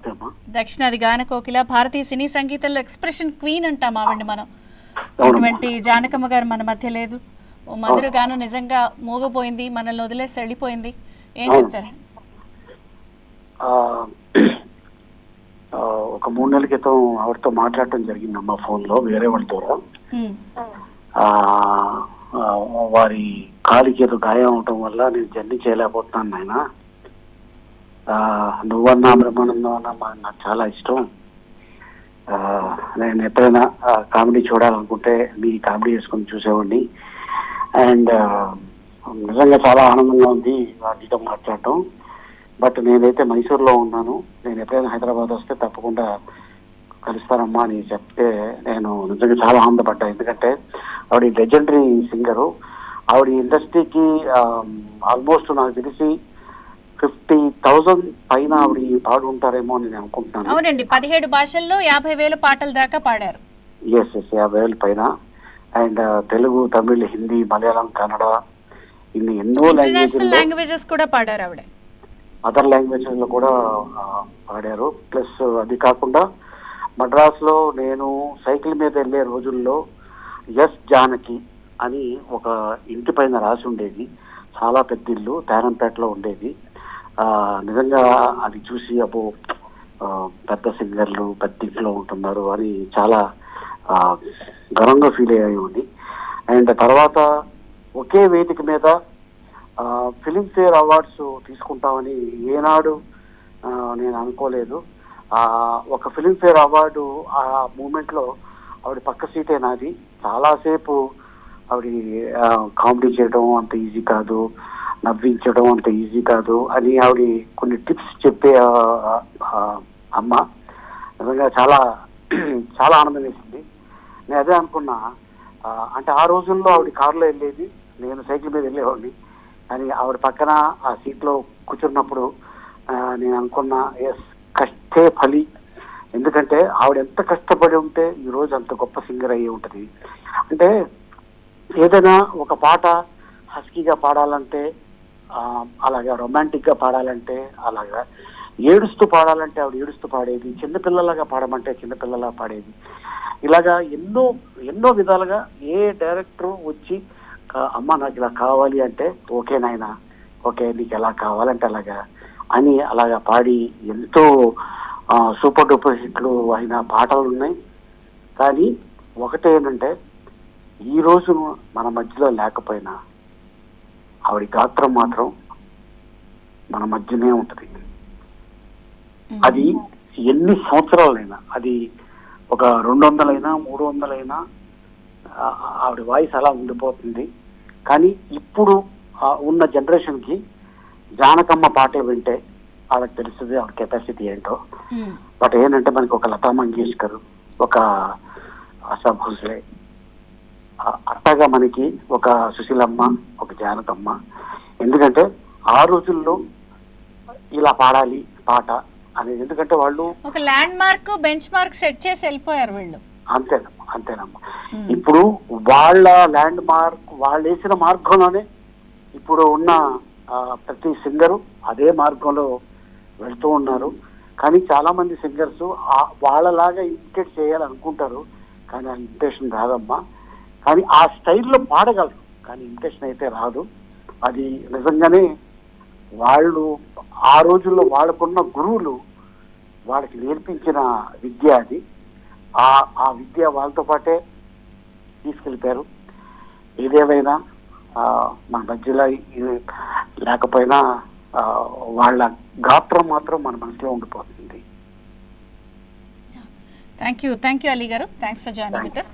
నమస్తే అమ్మా. దక్షిణాది గాన కోకిల, భారతీయ సినీ సంగీతంలో ఎక్స్ప్రెషన్ క్వీన్ అంటాం ఆవిడ్ని మనం. అటువంటి జానకమ్మ గారు మన మధ్య లేదు. ఓ మధుర గానం నిజంగా మోగపోయింది, మనల్ని వదిలేసి వెళ్ళిపోయింది. ఏం చెప్తారు? ఒక 3 నెలల క్రితం ఆవిడతో మాట్లాడటం జరిగిందమ్మా ఫోన్లో, వేరే వాళ్ళతో. వారి కాలికి ఏదో గాయం అవటం వల్ల నేను జర్నీ చేయలేకపోతున్నాను నాయన. నువ్వన్నా బ్రహ్మానందం అన్నా నాకు చాలా ఇష్టం. నేను ఎప్పుడైనా కామెడీ చూడాలనుకుంటే మీ కామెడీ వేసుకొని చూసేవాడిని. అండ్ నిజంగా చాలా ఆనందంగా ఉంది నీతో మాట్లాడటం. బట్ నేనైతే మైసూర్లో ఉన్నాను, నేను ఎప్పుడైనా హైదరాబాద్ వస్తే తప్పకుండా కలుస్తానమ్మా అని చెప్తే నేను నిజంగా చాలా ఆనందపడ్డా. ఎందుకంటే ఆవిడ లెజెండరీ సింగరు. ఆవిడ ఇండస్ట్రీకి ఆల్మోస్ట్ నాకు తెలిసి 50,000 పైన ఆవిడ పాడు ఉంటారేమో అని నేను అనుకుంటున్నాను. అవునండి, 17 భాషల్లో 50,000 పాటల దాకా పాడారు. ఎస్ 50,000 పైన. అండ్ తెలుగు, తమిళ్, హిందీ, మలయాళం, కన్నడ, ఇన్ని ఎన్నో లాంగ్వేజెస్ కూడా పాడారు ఆవిడ. అదర్ లాంగ్వేజెస్ లో కూడా పాడారు. ప్లస్ అది కాకుండా మద్రాసులో నేను సైకిల్ మీద వెళ్ళే రోజుల్లో ఎస్ జానకి అని ఒక ఇంటి పైన రాసి ఉండేది. చాలా పెద్ద ఇల్లు తేరంపేటలో ఉండేది. నిజంగా అది చూసి అబ్బో పెద్ద సింగర్లు పెద్ద ఇంట్లో ఉంటున్నారు అని చాలా గర్వంగా ఫీల్ అయ్యేది. అండ్ తర్వాత ఒకే వేదిక మీద ఫిలింఫేర్ అవార్డ్స్ తీసుకుంటామని ఏనాడు నేను అనుకోలేదు. ఒక ఫిలింఫేర్ అవార్డు ఆ మూమెంట్లో ఆవిడ పక్క సీటే నాది. చాలాసేపు ఆవిడ కామెడీ చేయడం అంత ఈజీ కాదు, నవ్వించడం అంత ఈజీ కాదు అని ఆవిడ కొన్ని టిప్స్ చెప్పే అమ్మ. నిజంగా చాలా చాలా ఆనందం వేసింది. నేను అదే అనుకున్నా, అంటే ఆ రోజుల్లో ఆవిడ కారులో వెళ్ళేది, నేను సైకిల్ మీద వెళ్ళేవాడిని. కానీ ఆవిడ పక్కన ఆ సీట్లో కూర్చున్నప్పుడు నేను అనుకున్నా ఎస్ కష్టే ఫలి. ఎందుకంటే ఆవిడ ఎంత కష్టపడి ఉంటే ఈరోజు అంత గొప్ప సింగర్ అయ్యి ఉంటుంది. అంటే ఏదైనా ఒక పాట హస్కీగా పాడాలంటే అలాగా, రొమాంటిక్గా పాడాలంటే అలాగా, ఏడుస్తూ పాడాలంటే ఆవిడ ఏడుస్తూ పాడేది, చిన్నపిల్లలాగా పాడమంటే చిన్నపిల్లలా పాడేది. ఇలాగా ఎన్నో ఎన్నో విధాలుగా ఏ డైరెక్టర్ వచ్చి అమ్మ నాకు ఇలా కావాలి అంటే ఓకే నాయనా, ఓకే నీకు ఎలా కావాలంటే అలాగా అని అలాగా పాడి ఎంతో సూపర్ డూపర్ హిట్లు అయిన పాటలు ఉన్నాయి. కానీ ఒకటే ఏంటంటే ఈ రోజు మన మధ్యలో లేకపోయినా ఆవిడ గాత్రం మాత్రం మన మధ్యనే ఉంటుంది. అది ఎన్ని సంవత్సరాలైనా, అది ఒక 200 300 ఆవిడ వాయిస్ అలా ఉండిపోతుంది. కానీ ఇప్పుడు ఉన్న జనరేషన్కి జానకమ్మ పాటే వింటే వాళ్ళకి తెలుస్తుంది ఆవిడ కెపాసిటీ ఏంటో. బట్ ఏంటంటే మనకి ఒక లతా మంగేష్కర్, ఒక ఆశా భోస్లే, అట్టగా మనకి ఒక సుశీలమ్మ, ఒక జానకమ్మ. ఎందుకంటే ఆ రోజుల్లో ఇలా పాడాలి పాట అనేది, ఎందుకంటే వాళ్ళు ఒక land mark, bench mark set చేసి వెళ్ళిపోయారు వీళ్ళు. అంతేనమ్మా. ఇప్పుడు వాళ్ళ ల్యాండ్ మార్క్, వాళ్ళు వేసిన మార్గంలోనే ఇప్పుడు ఉన్న ప్రతి సింగరు అదే మార్గంలో వెళ్తూ ఉన్నారు. కానీ చాలా మంది సింగర్స్ వాళ్ళలాగా ఇమిటేట్ చేయాలనుకుంటారు, కానీ ఆ ఇమిటేషన్ రాదమ్మా. కానీ ఆ స్టైల్లో పాడగలరు, కానీ ఇమిటేషన్ అయితే రాదు. అది నిజంగానే వాళ్ళు ఆ రోజుల్లో వాళ్ళకున్న గురువులు వాళ్ళకి నేర్పించిన విద్య అది. ఆ విద్య వాళ్ళతో పాటే తీసుకెళ్ళిపోయారు. ఏదేమైనా మన మధ్యలో లేకపోయినా వాళ్ళ గాత్రం మాత్రం మన మనసులో ఉండిపోతుంది. థ్యాంక్ యూ అలీ గారు. Thanks for joining with us.